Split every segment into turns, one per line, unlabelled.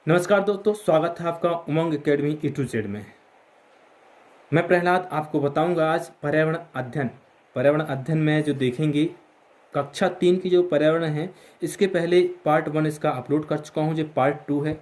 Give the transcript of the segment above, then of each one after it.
नमस्कार दोस्तों, स्वागत है आपका उमंग एकेडमी ए टू जेड में। मैं प्रहलाद आपको बताऊंगा आज पर्यावरण अध्ययन में जो देखेंगे कक्षा 3 की जो पर्यावरण है। इसके पहले पार्ट 1 इसका अपलोड कर चुका हूं, जो पार्ट 2 है।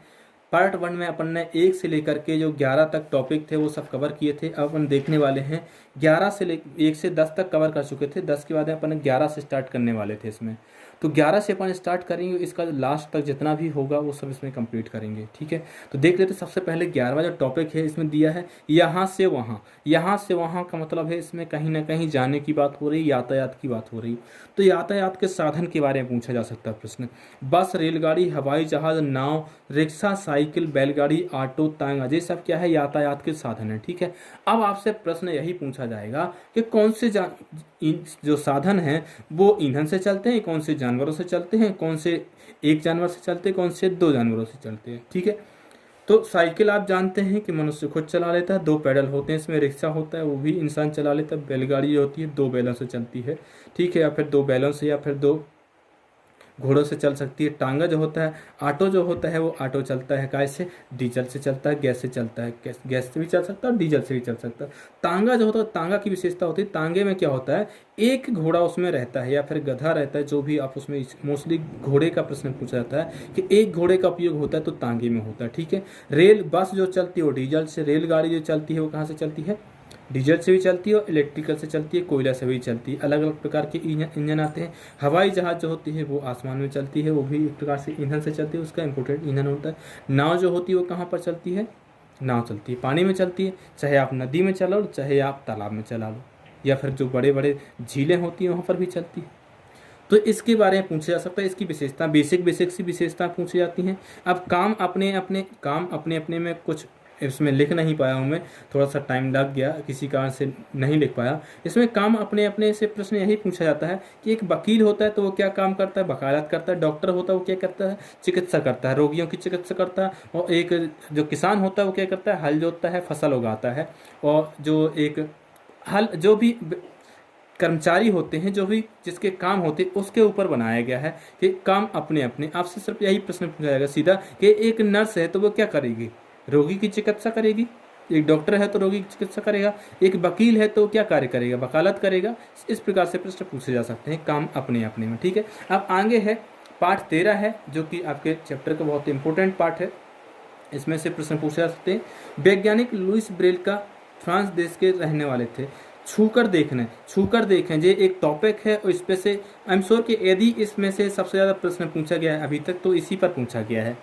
पार्ट 1 में अपन ने 1 से लेकर के जो 11 तक टॉपिक थे वो सब कवर किए थे। अब अपन देखने वाले हैं 11 से 1 से 10 तक कवर कर चुके थे। 10 के बाद अपन 11 से स्टार्ट करने वाले थे इसमें। तो 11 से अपन स्टार्ट करेंगे, इसका लास्ट तक जितना भी होगा वो सब इसमें कंप्लीट करेंगे। ठीक है, तो देख लेते। सबसे पहले 11वां जो टॉपिक है इसमें दिया है यहाँ से वहाँ। यहाँ से वहाँ का मतलब है इसमें कहीं ना कहीं जाने की बात हो रही, यातायात की बात हो रही। तो यातायात के साधन के बारे में पूछा जा सकता है प्रश्न। बस, रेलगाड़ी, हवाई जहाज, नाव, रिक्शा, साइकिल, बैलगाड़ी, ऑटो, तांगा, ये सब क्या है? यातायात के साधन है। ठीक है, अब आपसे प्रश्न यही पूछा जाएगा कि कौन से जो साधन हैं वो ईंधन से चलते हैं, कौन से जानवरों से चलते हैं, कौन से एक जानवर से चलते हैं, कौन से दो जानवरों से चलते हैं। ठीक है, तो साइकिल आप जानते हैं कि मनुष्य खुद चला लेता है, 2 पैडल होते हैं इसमें। रिक्शा होता है वो भी इंसान चला लेता है। बैलगाड़ी होती है 2 बैलों से चलती है। ठीक है, या फिर 2 बैलों से या फिर 2 घोड़ों से चल सकती है। टांगा जो होता है, ऑटो जो होता है वो ऑटो चलता है कैसे? डीजल से चलता है, गैस से चलता है। गैस से भी चल सकता है और डीजल से भी चल सकता है। तांगा जो होता है, तांगा की विशेषता होती है, तांगे में क्या होता है, एक घोड़ा उसमें रहता है या फिर गधा रहता है, जो भी आप उसमें। मोस्टली घोड़े का प्रश्न पूछा जाता है कि एक घोड़े का उपयोग होता है, तो तांगे में होता है। ठीक है, रेल बस जो चलती है वो डीजल से, रेलगाड़ी जो चलती है वो कहाँ से चलती है? डीजल से भी चलती है और इलेक्ट्रिकल से चलती है, कोयला से भी चलती है। अलग अलग प्रकार के इंजन आते हैं। हवाई जहाज जो होती है वो आसमान में चलती है, वो भी एक प्रकार से ईंधन से चलती है, उसका इंपोर्टेंट ईंधन होता है। नाव जो होती है वो कहाँ पर चलती है? नाव चलती है पानी में चलती है, चाहे आप नदी में चला लो, चाहे आप तालाब में चला लो, या फिर जो बड़े बड़े झीलें होती हैं वहाँ पर भी चलती है। तो इसके बारे में पूछा जा सकता है। इसकी विशेषता बेसिक सी विशेषता पूछी जाती हैं। अब काम अपने अपने में कुछ इसमें लिख नहीं पाया हूँ मैं, थोड़ा सा टाइम लग गया, किसी कारण से नहीं लिख पाया। इसमें काम अपने अपने से प्रश्न यही पूछा जाता है कि एक वकील होता है तो वो क्या काम करता है? वकालत करता है। डॉक्टर होता है वो क्या करता है? चिकित्सा करता है, रोगियों की चिकित्सा करता है। और एक जो किसान होता है वो क्या करता है? हल जोतता है, फसल उगाता है। और जो एक हल जो भी कर्मचारी होते हैं, जो भी जिसके काम होते हैं, उसके ऊपर बनाया गया है कि काम अपने अपने। आपसे सिर्फ यही प्रश्न पूछा जाएगा सीधा कि एक नर्स है तो वो क्या करेगी? रोगी की चिकित्सा करेगी। एक डॉक्टर है तो रोगी की चिकित्सा करेगा। एक वकील है तो क्या कार्य करेगा? वकालत करेगा। इस प्रकार से प्रश्न पूछे जा सकते हैं, काम अपने अपने में। ठीक है, अब आगे है पार्ट 13 है, जो कि आपके चैप्टर का बहुत इंपॉर्टेंट पार्ट है। इसमें से प्रश्न पूछे जा सकते हैं। वैज्ञानिक लुईस ब्रेल का फ्रांस देश के रहने वाले थे। छूकर देखें ये एक टॉपिक है, और इस पे से आई एम श्योर कि यदि इसमें से सबसे ज़्यादा प्रश्न पूछा गया है अभी तक तो इसी पर पूछा गया है।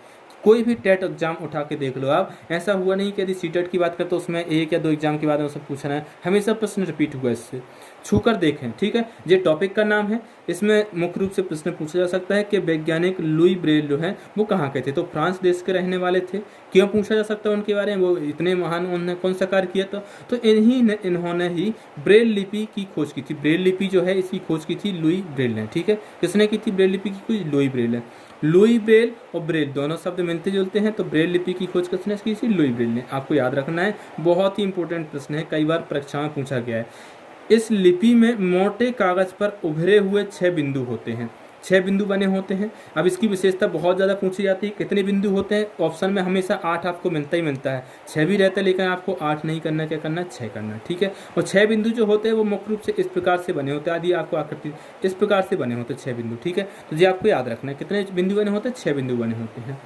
कोई भी टेट एग्जाम उठा के देख लो आप, ऐसा हुआ नहीं कि यदि सीटेट की बात करें तो उसमें 1 या 2 एग्जाम के बाद में सब पूछना है, हमेशा प्रश्न रिपीट हुआ इससे। छूकर देखें, ठीक है, ये टॉपिक का नाम है। इसमें मुख्य रूप से प्रश्न पूछा जा सकता है कि वैज्ञानिक लुई ब्रेल जो है वो कहाँ के थे? तो फ्रांस देश के रहने वाले थे। क्यों पूछा जा सकता है उनके बारे में? वो इतने महान, उन्होंने कौन सा कार्य किया था? तो इन्होंने ही ब्रेल लिपि की खोज की थी। ब्रेल लिपि जो है इसकी खोज की थी लुई ब्रेल ने। ठीक है, किसने की थी ब्रेल लिपि की खोज? लुई ब्रेल ने। लुई ब्रेल और ब्रेल दोनों शब्द मिलते जुलते हैं, तो ब्रेल लिपि की खोज किसने की थी? लुई ब्रेल ने। आपको याद रखना है, बहुत ही इंपॉर्टेंट प्रश्न है, कई बार परीक्षा में पूछा गया है। इस लिपि में मोटे कागज पर उभरे हुए 6 बिंदु होते हैं। 6 बिंदु बने होते हैं। अब इसकी विशेषता बहुत ज़्यादा पूछी जाती है, कितने बिंदु होते हैं? ऑप्शन में हमेशा 8 आपको मिलता ही मिलता है। 6 भी रहता है, लेकिन आपको 8 नहीं करना, क्या करना है? 6 करना है। ठीक है, और 6 बिंदु जो होते हैं वो मुख्य रूप से इस प्रकार से बने होते हैं। आदि आपको आकृति इस प्रकार से बने होते हैं 6 बिंदु। ठीक है, तो ये आपको याद रखना है, कितने बिंदु बने होते हैं? 6 बिंदु बने होते हैं।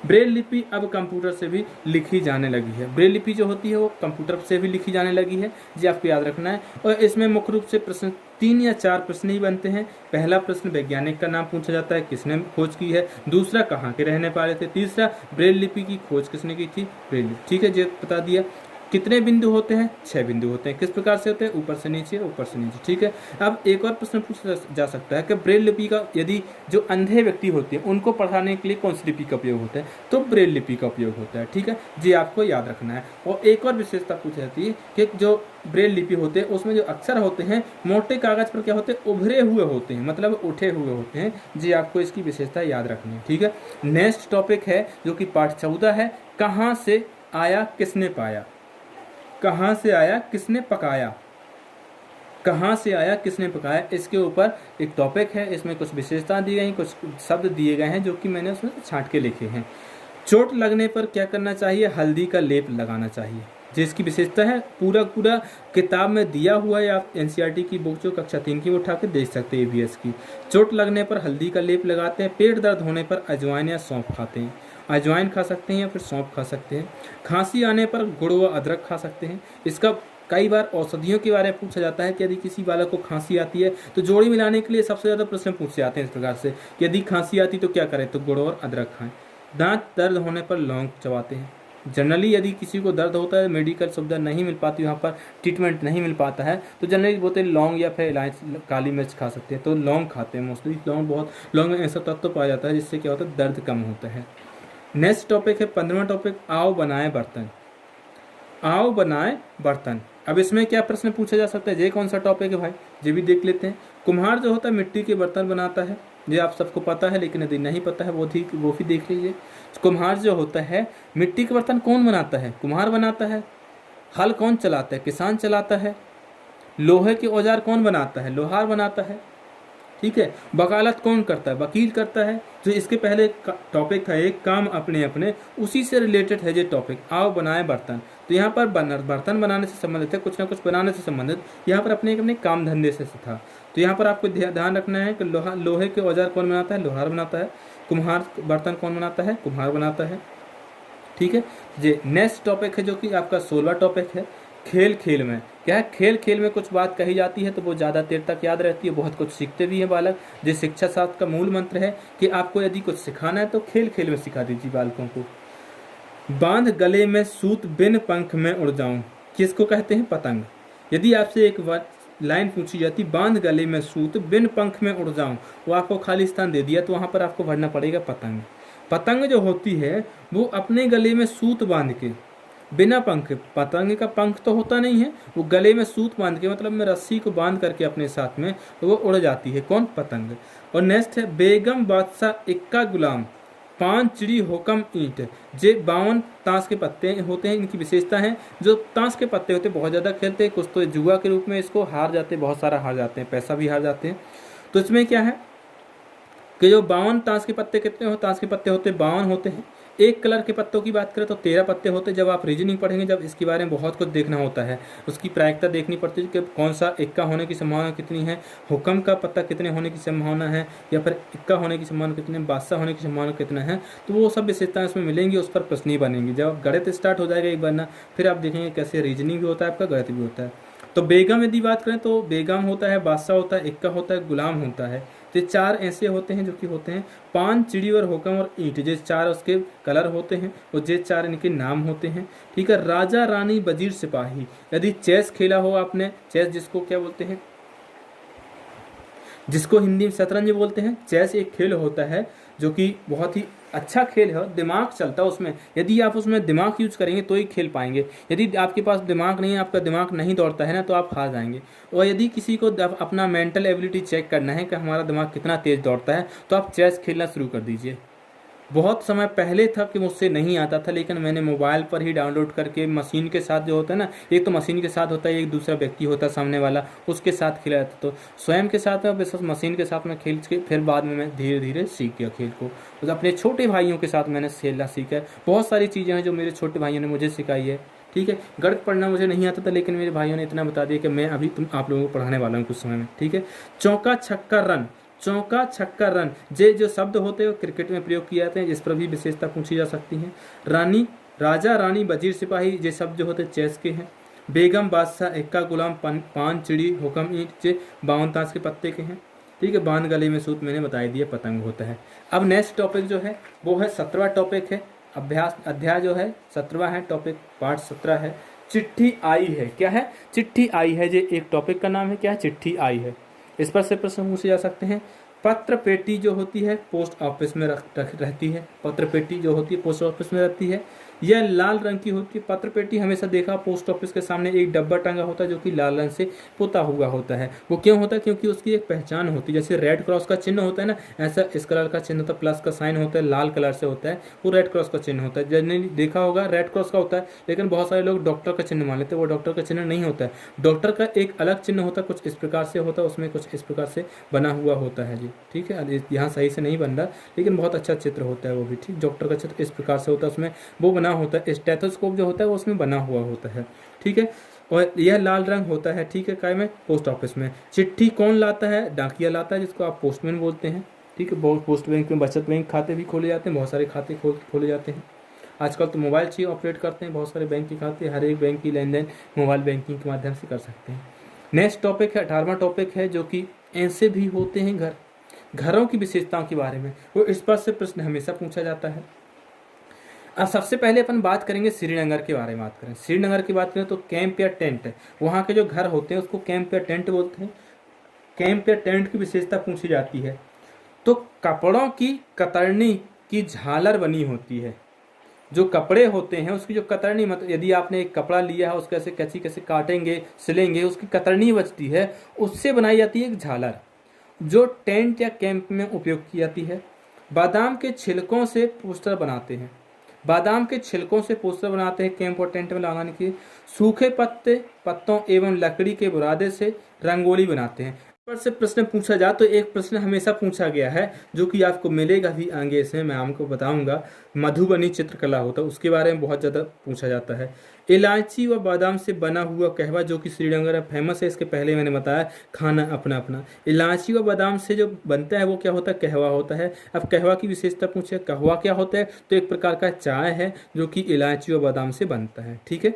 ब्रेल लिपि अब कंप्यूटर से भी लिखी जाने लगी है। ब्रेल लिपि जो होती है वो कंप्यूटर से भी लिखी जाने लगी है, जी आपको याद रखना है। और इसमें मुख्य रूप से प्रश्न 3 या 4 प्रश्न ही बनते हैं। पहला प्रश्न वैज्ञानिक का नाम पूछा जाता है, किसने खोज की है। दूसरा कहाँ के रहने वाले थे। तीसरा ब्रेल लिपि की खोज किसने की थी? ब्रेल लिपि। ठीक है, ये बता दिया। कितने बिंदु होते हैं? 6 बिंदु होते हैं। किस प्रकार से होते हैं? ऊपर से नीचे, ऊपर से नीचे। ठीक है, अब एक और प्रश्न पूछा जा सकता है कि ब्रेल लिपि का, यदि जो अंधे व्यक्ति होते हैं उनको पढ़ाने के लिए कौन सी लिपि का उपयोग होता है? तो ब्रेल लिपि का उपयोग होता है। ठीक है, जी आपको याद रखना है। और एक और विशेषता पूछी जाती है कि जो ब्रेल लिपि होते हैं उसमें जो अक्षर होते हैं मोटे कागज पर क्या होते हैं? उभरे हुए होते हैं, मतलब उठे हुए होते हैं। जी आपको इसकी विशेषता याद रखनी है। ठीक है, नेक्स्ट टॉपिक है जो कि पार्ट 14 है, कहाँ से आया किसने पाया। कहाँ से आया किसने पकाया। कहाँ से आया किसने पकाया, इसके ऊपर एक टॉपिक है। इसमें कुछ विशेषता दी गई, कुछ शब्द दिए गए हैं जो कि मैंने उसमें छांट के लिखे हैं। चोट लगने पर क्या करना चाहिए? हल्दी का लेप लगाना चाहिए, जिसकी विशेषता है पूरा पूरा किताब में दिया हुआ है। आप एनसीईआरटी की बुक जो कक्षा 3 की वो उठा के देख सकते हैं ईवीएस की। चोट लगने पर हल्दी का लेप लगाते हैं। पेट दर्द होने पर अजवाइन या सौंफ खाते हैं। अजवाइन खा सकते हैं या फिर सौंफ खा सकते हैं। खांसी आने पर गुड़ व अदरक खा सकते हैं। इसका कई बार औषधियों के बारे में पूछा जाता है कि यदि किसी बालक को खांसी आती है तो जोड़ी मिलाने के लिए सबसे ज़्यादा प्रश्न पूछे जाते हैं इस प्रकार से कि यदि खांसी आती तो क्या करें, तो गुड़ और अदरक खाएं। दांत दर्द होने पर लौंग चबाते हैं। जनरली यदि किसी को दर्द होता है, मेडिकल सुविधा नहीं मिल पाती, वहाँ पर ट्रीटमेंट नहीं मिल पाता है, तो जनरली बोलते हैं लौंग या फिर इलायची काली मिर्च खा सकते हैं, तो लौंग खाते हैं मोस्टली। लौंग में ऐसा तत्व पाया जाता है जिससे क्या होता है, दर्द कम होता है। नेक्स्ट टॉपिक है 15वां टॉपिक, आओ बनाए बर्तन। आओ बनाए बर्तन। अब इसमें क्या प्रश्न पूछा जा सकता है, ये कौन सा टॉपिक है भाई, ये भी देख लेते हैं। कुम्हार जो होता है मिट्टी के बर्तन बनाता है, ये आप सबको पता है, लेकिन यदि नहीं पता है वो भी देख लीजिए। कुम्हार जो होता है मिट्टी के बर्तन कौन बनाता है? कुम्हार बनाता है। हल कौन चलाता है? किसान चलाता है। लोहे के औजार कौन बनाता है? लोहार बनाता है। ठीक है। वकालत कौन करता है? वकील करता है। जो इसके पहले टॉपिक था एक काम अपने अपने, उसी से रिलेटेड है ये टॉपिक, आओ बनाए बर्तन। तो यहाँ पर बर्तन बनाने से संबंधित है, कुछ ना कुछ बनाने से संबंधित, यहाँ पर अपने अपने काम धंधे से था। तो यहाँ पर आपको ध्यान रखना है कि लोहे के औजार कौन बनाता है? लोहार बनाता है। कुम्हार बर्तन कौन बनाता है? कुम्हार बनाता है। ठीक है। ये नेक्स्ट टॉपिक है जो कि आपका 16वां टॉपिक है, खेल खेल में। क्या है? खेल खेल में कुछ बात कही जाती है तो वो ज़्यादा देर तक याद रहती है, बहुत कुछ सीखते भी हैं बालक। जो शिक्षा शास्त्र का मूल मंत्र है कि आपको यदि कुछ सिखाना है तो खेल खेल में सिखा दीजिए बालकों को। बांध गले में सूत बिन पंख में उड़ जाऊं, किसको कहते हैं? पतंग। यदि आपसे एक लाइन पूछी जाती, बांध गले में सूत बिन पंख में उड़ जाऊं, वो आपको खाली स्थान दे दिया तो वहाँ पर आपको भरना पड़ेगा पतंग। पतंग जो होती है वो अपने गले में सूत बांध के, बिना पंख, पतंग का पंख तो होता नहीं है, वो गले में सूत बांध के, मतलब में रस्सी को बांध करके अपने साथ में, तो वो उड़ जाती है। कौन? पतंग। और नेक्स्ट है बेगम बादशाह इक्का गुलाम, पान चिड़ी होकम ईंट। जे 52 ताश के पत्ते होते हैं, इनकी विशेषता है जो ताश के पत्ते होते हैं बहुत ज़्यादा खेलते हैं, कुछ तो जुआ के रूप में इसको हार जाते हैं, बहुत सारा हार जाते हैं, पैसा भी हार जाते हैं। तो इसमें क्या है कि जो 52 ताश के पत्ते कितने हो, ताश के पत्ते होते 52 होते हैं। एक कलर के पत्तों की बात करें तो 13 पत्ते होते हैं। जब आप रीजनिंग पढ़ेंगे, जब इसके बारे में बहुत कुछ देखना होता है, उसकी प्रायिकता देखनी पड़ती है कि कौन सा इक्का होने की संभावना कितनी है, हुक्म का पत्ता कितने होने की संभावना है, या फिर इक्का होने की संभावना कितनी है, बादशाह होने की संभावना कितना है, तो वो सब विशेषताएं उसमें मिलेंगी, उस पर प्रश्न ही बनेंगी। जब गणित स्टार्ट हो जाएगा एक बार ना, फिर आप देखेंगे कैसे रीजनिंग भी होता है आपका, गणित भी होता है। तो बेगम यदि बात करें तो बेगम होता है, बादशाह होता है, इक्का होता है, गुलाम होता है। तो 4 ऐसे होते हैं जो कि होते हैं पान चिड़ी और हुक्म और ईंट, जो 4 उसके कलर होते हैं और जो 4 इनके नाम होते हैं। ठीक है। राजा रानी वजीर सिपाही, यदि चेस खेला हो आपने, चेस जिसको क्या बोलते हैं, जिसको हिंदी में शतरंज बोलते हैं। चेस एक खेल होता है जो कि बहुत ही अच्छा खेल है, दिमाग चलता है उसमें। यदि आप उसमें दिमाग यूज करेंगे तो ही खेल पाएंगे। यदि आपके पास दिमाग नहीं है, आपका दिमाग नहीं दौड़ता है ना, तो आप हार जाएंगे। और यदि किसी को अपना मेंटल एबिलिटी चेक करना है कि हमारा दिमाग कितना तेज दौड़ता है, तो आप चेस खेलना शुरू कर दीजिए। बहुत समय पहले था कि मुझसे नहीं आता था, लेकिन मैंने मोबाइल पर ही डाउनलोड करके मशीन के साथ जो होता है ना, एक तो मशीन के साथ होता है, एक दूसरा व्यक्ति होता है सामने वाला, उसके साथ खेला जाता। तो स्वयं के साथ में बस मशीन के साथ में खेल के फिर बाद में मैं धीरे धीरे सीख गया खेल को। तो अपने छोटे भाइयों के साथ मैंने खेलना सीखा है। बहुत सारी चीज़ें हैं जो मेरे छोटे भाइयों ने मुझे सिखाई है। ठीक है। गणित पढ़ना मुझे नहीं आता था, लेकिन मेरे भाइयों ने इतना बता दिया कि मैं अभी आप लोगों को पढ़ाने वाला हूँ कुछ समय में। ठीक है। चौका छक्का रन, चौका छक्का रन, ये जो शब्द होते हैं वो क्रिकेट में प्रयोग किए जाते हैं, जिस पर भी विशेषता पूछी जा सकती है। राजा रानी वजीर सिपाही, ये शब्द जो होते हैं चेस के हैं। बेगम बादशाह इक्का गुलाम पान चिड़ी हुक्म ईंट, ये 52 ताश के पत्ते के हैं। ठीक है। बांध गले में सूत मैंने बता दिया पतंग होता है। अब नेक्स्ट टॉपिक जो है वो है 17वां टॉपिक है, अध्याय जो है 17वां है, टॉपिक पार्ट 17 है, चिट्ठी आई है। क्या है? चिट्ठी आई है। ये एक टॉपिक का नाम है। क्या है? चिट्ठी आई है। इस पर से प्रश्न पूछे जा सकते हैं। पत्र पेटी जो होती है पोस्ट ऑफिस में रहती है। पत्र पेटी जो होती है पोस्ट ऑफिस में रहती है। यह लाल रंग की होती है। पत्र पेटी हमेशा देखा पोस्ट ऑफिस के सामने एक डब्बा टंगा होता है जो कि लाल रंग से पुता हुआ होता है। वो क्यों होता है? क्योंकि उसकी एक पहचान होती है। जैसे रेड क्रॉस का चिन्ह होता है ना, ऐसा इस कलर का चिन्ह होता है, प्लस का साइन होता है, लाल कलर से होता है, वो रेड क्रॉस का चिन्ह होता है। जनरली देखा होगा रेड क्रॉस का होता है, लेकिन बहुत सारे लोग डॉक्टर का चिन्ह मान लेते हैं, वो डॉक्टर का चिन्ह नहीं होता है। डॉक्टर का एक अलग चिन्ह होता है, कुछ इस प्रकार से होता है, उसमें कुछ इस प्रकार से बना हुआ होता है जी। ठीक है, यहाँ सही से नहीं बन रहा, लेकिन बहुत अच्छा चित्र होता है वो भी। ठीक, डॉक्टर का चित्र इस प्रकार से होता है, उसमें वो बना होता है। स्टेथोस्कोप जो होता है वो उसमें बना हुआ होता है। ठीक है, और यह लाल रंग होता है। ठीक है, काय में? पोस्ट ऑफिस में। चिट्ठी कौन लाता है? डाकिया लाता है, जिसको आप पोस्टमैन बोलते हैं। ठीक है, बहुत पोस्ट बैंक में बचत बैंक खाते भी खोले जाते हैं, बहुत सारे खाते खोले जाते हैं। आजकल तो मोबाइल से ही ऑपरेट करते हैं बहुत सारे बैंक के खाते, हर एक बैंक की लेन देन मोबाइल बैंकिंग के माध्यम से कर सकते हैं। नेक्स्ट टॉपिक है 18वां टॉपिक है, जो कि ऐसे भी होते हैं घर। घरों की विशेषताओं के बारे में वो इस पर से प्रश्न हमेशा पूछा जाता है। अब सबसे पहले अपन बात करेंगे श्रीनगर के बारे में। बात करें श्रीनगर की, बात करें तो कैंप या टेंट है, वहाँ के जो घर होते हैं उसको कैंप या टेंट बोलते हैं। कैंप या टेंट की विशेषता पूछी जाती है तो कपड़ों की कतरनी की झालर बनी होती है। जो कपड़े होते हैं उसकी जो कतरनी, मतलब यदि आपने एक कपड़ा लिया है उसको ऐसे कैसे कैसे काटेंगे सिलेंगे, उसकी कतरनी बचती है, उससे बनाई जाती है एक झालर, जो टेंट या कैंप में उपयोग की जाती है। बादाम के छिलकों से पोस्टर बनाते हैं। बादाम के छिलकों से पोस्टर बनाते हैं कैंप और टेंट में लगाने के। सूखे पत्तों एवं लकड़ी के बुरादे से रंगोली बनाते हैं। पर से प्रश्न पूछा जाए तो एक प्रश्न हमेशा पूछा गया है जो कि आपको मिलेगा भी आगे, इसमें मैं आपको बताऊंगा। मधुबनी चित्रकला होता है, उसके बारे में बहुत ज़्यादा पूछा जाता है। इलायची व बादाम से बना हुआ कहवा, जो कि श्रीनगर में फेमस है, इसके पहले मैंने बताया खाना अपना अपना। इलायची व बादाम से जो बनता है वो क्या होता है? कहवा होता है। अब कहवा की विशेषता पूछे, कहवा क्या होता है? तो एक प्रकार का चाय है जो कि इलायची व बादाम से बनता है। ठीक है,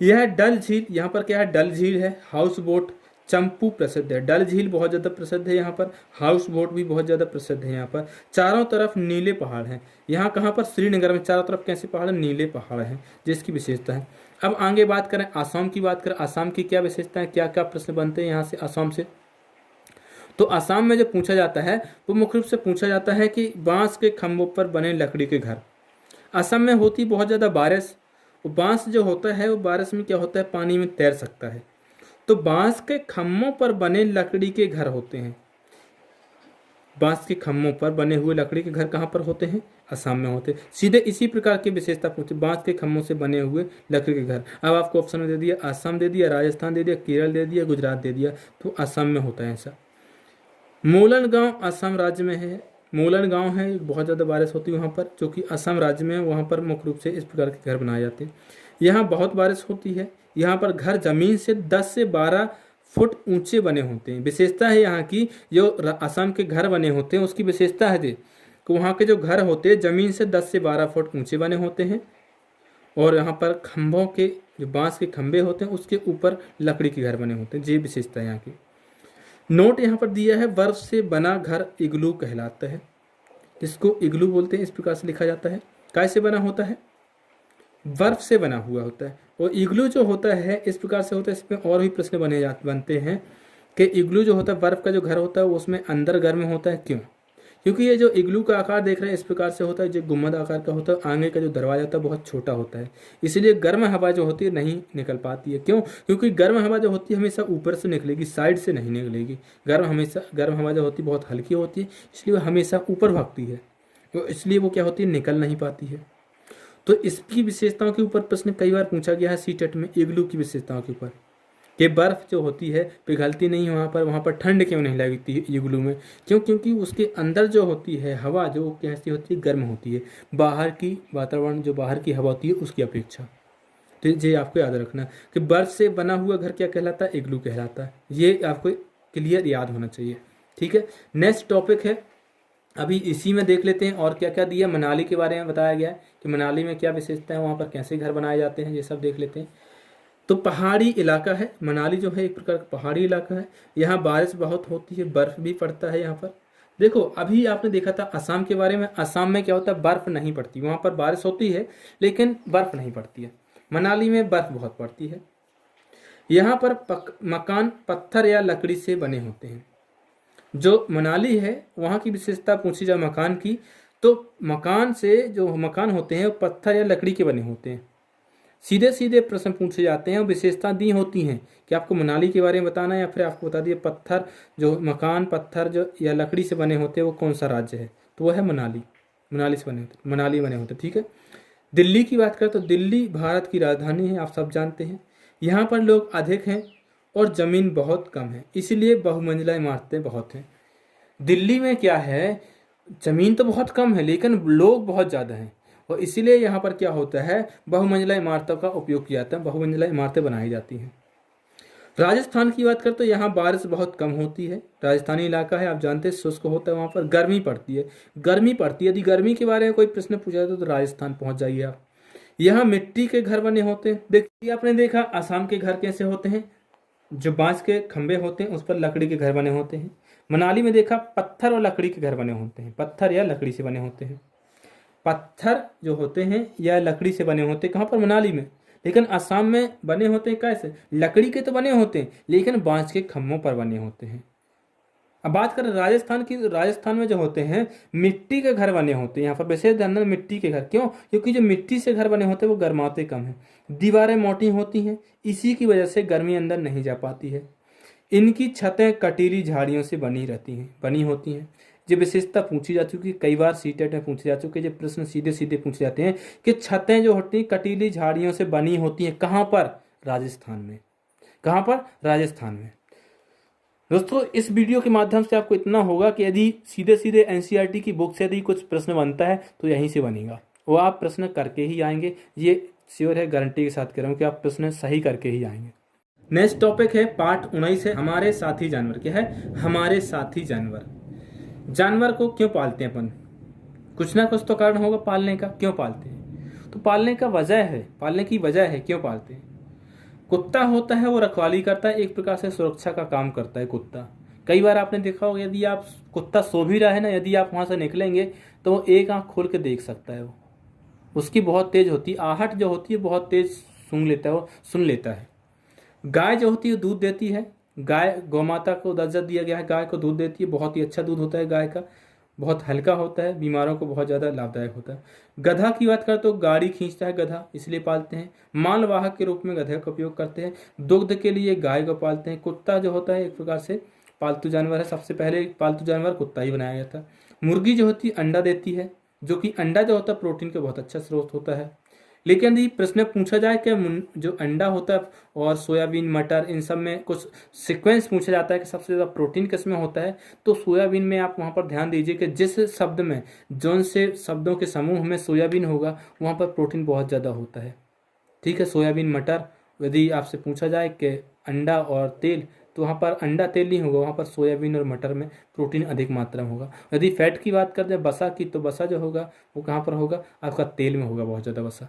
यह डल झील, यहाँ पर क्या है? डल झील है। हाउस बोट चंपू प्रसिद्ध है। डल झील बहुत ज़्यादा प्रसिद्ध है यहाँ पर। हाउस बोट भी बहुत ज़्यादा प्रसिद्ध है यहाँ पर। चारों तरफ नीले पहाड़ हैं। यहाँ कहाँ पर? श्रीनगर में चारों तरफ कैसे पहाड़ हैं? नीले पहाड़ हैं, जिसकी विशेषता है। अब आगे बात करें आसाम की, बात करें आसाम की क्या विशेषता है, क्या क्या प्रश्न बनते हैं यहाँ से आसाम से। तो आसाम में जो पूछा जाता है वो मुख्य रूप से पूछा जाता है कि बांस के खंभों पर बने लकड़ी के घर। असम में होती बहुत ज़्यादा बारिश, वो बांस जो होता है वो बारिश में क्या होता है? पानी में तैर सकता है। तो बांस के खम्भों पर बने लकड़ी के घर होते हैं। बांस के खम्भों पर बने हुए लकड़ी के घर कहाँ पर होते हैं? असम में होते हैं। सीधे इसी प्रकार की विशेषता पूछे, बांस के खम्भों से बने हुए लकड़ी के घर। अब आपको ऑप्शन में दे दिया, असम दे दिया, राजस्थान दे दिया, केरल दे दिया, गुजरात दे दिया, तो असम में होता है ऐसा। मोलन गांव असम राज्य में है। मोलन गांव है, बहुत ज़्यादा बारिश होती है वहाँ पर, जो कि असम राज्य में है। वहाँ पर मुख्य रूप से इस प्रकार के घर बनाए जाते हैं। यहाँ बहुत बारिश होती है। यहाँ पर घर जमीन से 10 से 12 फुट ऊंचे बने होते हैं। विशेषता है यहाँ की, जो असम के घर बने होते हैं उसकी विशेषता है कि वहाँ के जो घर होते हैं ज़मीन से 10 से 12 फुट ऊंचे बने होते हैं। और यहाँ पर खंभों के जो बांस के खंभे होते हैं उसके ऊपर लकड़ी के घर बने होते हैं। ये विशेषता है यहाँ की। नोट यहाँ पर दिया है, बर्फ से बना घर इग्लू कहलाता है। इसको इग्लू बोलते हैं। इस प्रकार से लिखा जाता है। कैसे बना होता है? बर्फ से बना हुआ होता है। और इग्लू जो होता है इस प्रकार से होता है। इसमें और भी प्रश्न बनते हैं कि इग्लू जो होता है, बर्फ का जो घर होता है उसमें अंदर गर्म होता है, क्यों? क्योंकि ये जो इग्लू का आकार देख रहे हैं इस प्रकार से होता है, जो गुम्बद आकार का होता है, आगे का जो दरवाजा होता है बहुत छोटा होता है, इसलिए गर्म हवा जो होती है नहीं निकल पाती है। क्यों? क्योंकि गर्म हवा जो होती है हमेशा ऊपर से निकलेगी, साइड से नहीं निकलेगी। गर्म हवा जो होती है बहुत हल्की होती है, इसलिए वो हमेशा ऊपर भागती है, तो इसलिए वो क्या होती है? निकल नहीं पाती है। तो इसकी विशेषताओं के ऊपर प्रश्न कई बार पूछा गया है सीटेट में, इग्लू की विशेषताओं के ऊपर, कि बर्फ जो होती है पिघलती नहीं वहाँ पर ठंड क्यों नहीं लगती है इग्लू में? क्यों? क्योंकि उसके अंदर जो होती है हवा जो कैसी होती है? गर्म होती है, बाहर की वातावरण जो बाहर की हवा होती है उसकी अपेक्षा। तो ये आपको याद रखना कि बर्फ से बना हुआ घर क्या कहलाता है? इग्लू कहलाता है। ये आपको क्लियर याद होना चाहिए। ठीक है, नेक्स्ट टॉपिक है, अभी इसी में देख लेते हैं और क्या क्या दिया। मनाली के बारे में बताया गया है कि मनाली में क्या विशेषता है, वहाँ पर कैसे घर बनाए जाते हैं, ये सब देख लेते हैं। तो पहाड़ी इलाका है मनाली, जो है एक प्रकार का पहाड़ी इलाका है। यहाँ बारिश बहुत होती है, बर्फ भी पड़ता है यहाँ पर। देखो अभी आपने देखा था असम के बारे में, असम में क्या होता है? बर्फ नहीं पड़ती, वहाँ पर बारिश होती है लेकिन बर्फ नहीं पड़ती है। मनाली में बर्फ बहुत पड़ती है। यहाँ पर मकान पत्थर या लकड़ी से बने होते हैं। जो मनाली है वहाँ की विशेषता पूछी जाए मकान की, तो मकान से जो मकान होते हैं वो पत्थर या लकड़ी के बने होते हैं। सीधे सीधे प्रश्न पूछे जाते हैं और विशेषता दी होती हैं कि आपको मनाली के बारे में बताना है, या फिर आपको बता दिए पत्थर जो मकान पत्थर जो या लकड़ी से बने होते हैं वो कौन सा राज्य है, तो वो है मनाली। मनाली से बने होते, मनाली बने होते, ठीक है। दिल्ली की बात करें तो दिल्ली भारत की राजधानी है, आप सब जानते हैं। यहाँ पर लोग अधिक हैं और ज़मीन बहुत कम है, इसीलिए बहुमंजिला इमारतें बहुत हैं। दिल्ली में क्या है, ज़मीन तो बहुत कम है लेकिन लोग बहुत ज़्यादा हैं, और इसीलिए यहाँ पर क्या होता है, बहुमंजिला इमारतों का उपयोग किया जाता है, बहुमंजिला इमारतें बनाई जाती हैं। राजस्थान की बात करें तो यहाँ बारिश बहुत कम होती है, राजस्थानी इलाका है, आप जानते हैं शुष्क होता है, वहाँ पर गर्मी पड़ती है, गर्मी पड़ती है। यदि गर्मी के बारे में कोई प्रश्न पूछा जाए तो राजस्थान पहुँच जाइए आप। यहाँ मिट्टी के घर बने होते हैं, देखिए आपने देखा आसाम के घर कैसे होते हैं, जो बांस के खंभे होते हैं उस पर लकड़ी के घर बने होते हैं। मनाली में देखा पत्थर और लकड़ी के घर बने होते हैं, पत्थर या लकड़ी से बने होते हैं। पत्थर जो होते हैं या लकड़ी से बने होते हैं कहाँ पर, मनाली में। लेकिन असम में बने होते हैं कैसे, लकड़ी के तो बने होते हैं लेकिन बांस के खम्भों पर बने होते हैं। अब बात करें राजस्थान की, राजस्थान में जो होते हैं मिट्टी के घर बने होते हैं। यहाँ पर विशेष ध्यान देना, मिट्टी के घर, क्यों, क्योंकि जो मिट्टी से घर बने होते हैं वो गर्माते कम हैं, दीवारें मोटी होती हैं, इसी की वजह से गर्मी अंदर नहीं जा पाती है। इनकी छतें कटीली झाड़ियों से बनी होती हैं। ये विशेषता पूछी जा चुकी है, कई बार सीटेट में पूछे जा चुके हैं। ये प्रश्न सीधे सीधे पूछे जाते हैं कि छतें जो होती हैं कटीली झाड़ियों से बनी होती हैं, कहाँ पर, राजस्थान में। कहाँ पर, राजस्थान में। दोस्तों इस वीडियो के माध्यम से आपको इतना होगा कि यदि सीधे सीधे एनसीईआरटी की बुक से यदि कुछ प्रश्न बनता है तो यहीं से बनेगा, वो आप प्रश्न करके ही आएंगे, ये श्योर है, गारंटी के साथ कह रहा हूँ कि आप प्रश्न सही करके ही आएंगे। नेक्स्ट टॉपिक है पार्ट 19 है, हमारे साथी जानवर। क्या है, हमारे साथी जानवर। जानवर को क्यों पालते हैं अपन, कुछ ना कुछ तो कारण होगा पालने का, क्यों पालते हैं, तो पालने का वजह है, पालने की वजह है क्यों पालते हैं। कुत्ता होता है वो रखवाली करता है, एक प्रकार से सुरक्षा का काम करता है कुत्ता। कई बार आपने देखा होगा यदि आप कुत्ता सो भी रहा है ना, यदि आप वहाँ से निकलेंगे तो वो एक आंख खोल के देख सकता है, वो उसकी बहुत तेज होती है, आहट जो होती है बहुत तेज सूंघ लेता है, वो सुन लेता है। गाय जो होती है दूध देती है, गाय गौमाता को दर्जा दिया गया है, गाय को दूध देती है, बहुत ही अच्छा दूध होता है गाय का, बहुत हल्का होता है, बीमारों को बहुत ज़्यादा लाभदायक होता है। गधा की बात करें तो गाड़ी खींचता है गधा, इसलिए पालते हैं। मालवाहक के रूप में गधे का उपयोग करते हैं। दुग्ध के लिए गाय को पालते हैं। कुत्ता जो होता है एक प्रकार से पालतू जानवर है, सबसे पहले पालतू जानवर कुत्ता ही बनाया गया था। मुर्गी जो होती है अंडा देती है, जो कि अंडा जो होता है प्रोटीन का बहुत अच्छा स्रोत होता है। लेकिन यदि प्रश्न पूछा जाए कि जो अंडा होता है और सोयाबीन मटर इन सब में कुछ सीक्वेंस पूछा जाता है कि सबसे ज़्यादा प्रोटीन किस में होता है, तो सोयाबीन में आप वहाँ पर ध्यान दीजिए कि जिस शब्द में, जौन से शब्दों के समूह में सोयाबीन होगा वहाँ पर प्रोटीन बहुत ज़्यादा होता है। ठीक है, सोयाबीन मटर, यदि आपसे पूछा जाए कि अंडा और तेल, तो वहाँ पर अंडा तेल नहीं होगा, वहाँ पर सोयाबीन और मटर में प्रोटीन अधिक मात्रा में होगा। यदि फैट की बात करते हैं बसा की, तो बसा जो होगा वो कहाँ पर होगा, आपका तेल में होगा बहुत ज़्यादा बसा।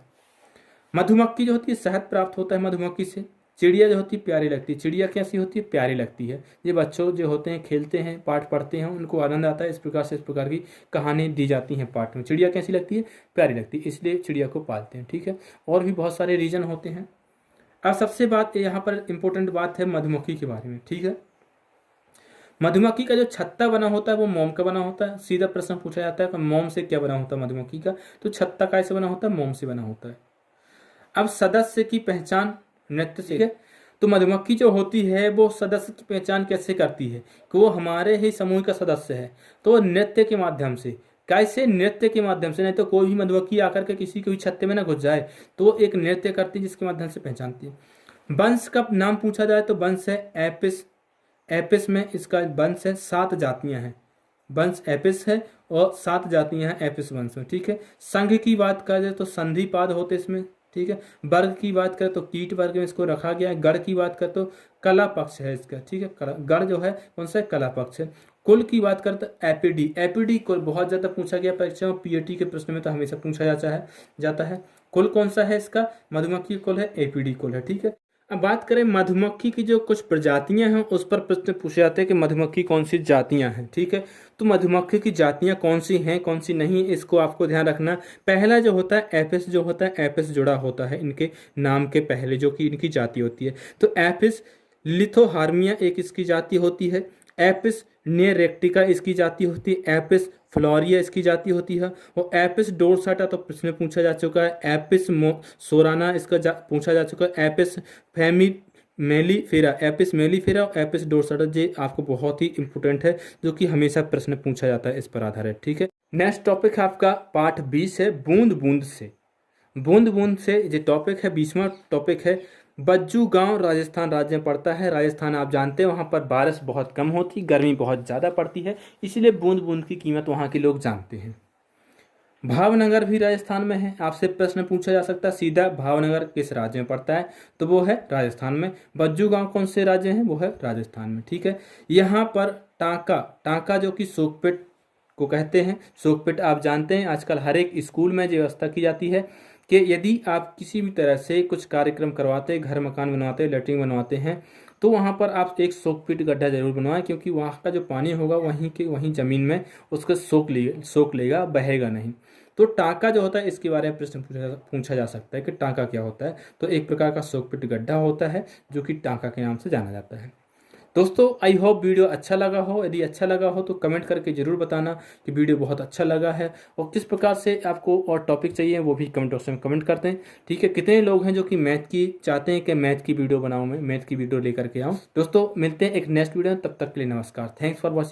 मधुमक्खी जो होती है शहद प्राप्त होता है मधुमक्खी से। चिड़िया जो होती है प्यारी लगती है, चिड़िया कैसी होती है, प्यारी लगती है। ये बच्चों जो होते हैं खेलते हैं, पाठ पढ़ते हैं, उनको आनंद आता है, इस प्रकार से इस प्रकार की कहानी दी जाती हैं पाठ में। चिड़िया कैसी लगती है, प्यारी लगती है, इसलिए चिड़िया को पालते हैं। ठीक है, और भी बहुत सारे रीजन होते हैं। अब सबसे बात यहाँ पर इंपॉर्टेंट बात है मधुमक्खी के बारे में। ठीक है, मधुमक्खी का जो छत्ता बना होता है वो मोम का बना होता है। सीधा प्रश्न पूछा जाता है कि मोम से क्या बना होता है मधुमक्खी का, तो छत्ता कैसे बना होता है, मोम से बना होता है। अब सदस्य की पहचान नृत्य से, तो मधुमक्खी जो होती है वो सदस्य की पहचान कैसे करती है कि वो हमारे ही समूह का सदस्य है, तो नृत्य के माध्यम से। कैसे, नृत्य के माध्यम से। नहीं तो कोई भी मधुमक्खी आकर के किसी के छत्ते में ना घुस जाए, तो वो एक नृत्य करती है जिसके माध्यम से पहचानती है। वंश का नाम पूछा जाए तो वंश है एपिस। एपिस में इसका वंश है, 7 जातियां हैं। वंश एपिस है और 7 जातियां हैं एपिस वंश में। ठीक है, संघ की बात करें तो संधिपाद होते इसमें। ठीक है, वर्ग की बात करें तो कीट वर्ग में इसको रखा गया है। गढ़ की बात करें तो कला पक्ष है इसका। ठीक है, गढ़ जो है कौन सा है, कला पक्ष है। कुल की बात करें तो एपीडी। एपीडी को बहुत ज्यादा पूछा गया परीक्षा में, पीएटी के प्रश्न में तो हमेशा पूछा जाता है। कुल कौन सा है इसका, मधुमक्खी कुल है, एपीडी कुल है। ठीक है, अब बात करें मधुमक्खी की जो कुछ प्रजातियां हैं उस पर प्रश्न पूछे जाते हैं कि मधुमक्खी कौन सी जातियां हैं। ठीक है, तो मधुमक्खी की जातियां कौन सी हैं कौन सी नहीं, इसको आपको ध्यान रखना। पहला जो होता है एपिस, जो होता है एपिस जुड़ा होता है इनके नाम के पहले, जो कि इनकी जाति होती है। तो एपिस लिथोहार्मिया एक इसकी जाति होती है। एपिस नियरेक्टिका इसकी जाति होती है। एपिस फ्लोरिया इसकी जाति होती है। और एपिस डोरसाटा तो प्रश्न में पूछा जा चुका है। एपिस सोराना इसका पूछा जा चुका है। एपिस मेलीफेरा, एपिस मेलीफेरा और एपिस डोरसाटा, ये आपको बहुत ही इंपॉर्टेंट है, जो कि हमेशा प्रश्न पूछा जाता है इस पर आधारित। ठीक है, नेक्स्ट टॉपिक है आपका पाठ 20 है बूंद बूंद से। बूंद बूंद से ये टॉपिक है, 20वां टॉपिक है। बज्जू गांव राजस्थान राज्य में पड़ता है। राजस्थान आप जानते हैं वहाँ पर बारिश बहुत कम होती, गर्मी बहुत ज़्यादा पड़ती है, इसलिए बूंद बूंद की कीमत वहाँ के लोग जानते हैं। भावनगर भी राजस्थान में है। आपसे प्रश्न पूछा जा सकता है सीधा, भावनगर किस राज्य में पड़ता है, तो वो है राजस्थान में। बज्जू गांव कौन से राज्य हैं, वो है राजस्थान में। ठीक है, यहाँ पर टांका, टांका जो कि सोकपेट को कहते हैं। सोकपेट आप जानते हैं आजकल हर एक स्कूल में व्यवस्था की जाती है कि यदि आप किसी भी तरह से कुछ कार्यक्रम करवाते हैं, घर मकान बनवाते हैं, लेटरिन बनवाते हैं, तो वहाँ पर आप एक सोकपिट गड्ढा जरूर बनवाएं, क्योंकि वहाँ का जो पानी होगा वहीं ज़मीन में उसका सोख लेगा, बहेगा नहीं। तो टांका जो होता है इसके बारे में प्रश्न पूछा जा सकता है कि टांका क्या होता है। तो एक प्रकार का सोकपिट गड्ढा होता है जो कि टांका के नाम से जाना जाता है। दोस्तों आई होप वीडियो अच्छा लगा हो। यदि अच्छा लगा हो तो कमेंट करके ज़रूर बताना कि वीडियो बहुत अच्छा लगा है, और किस प्रकार से आपको और टॉपिक चाहिए वो भी कमेंट बॉक्स में कमेंट करते हैं। ठीक है, कितने लोग हैं जो कि मैथ की चाहते हैं कि मैथ की वीडियो बनाऊँ, मैं मैथ की वीडियो लेकर के आऊँ। दोस्तों मिलते हैं एक नेक्स्ट वीडियो में, तब तक के लिए नमस्कार। Thanks for watching.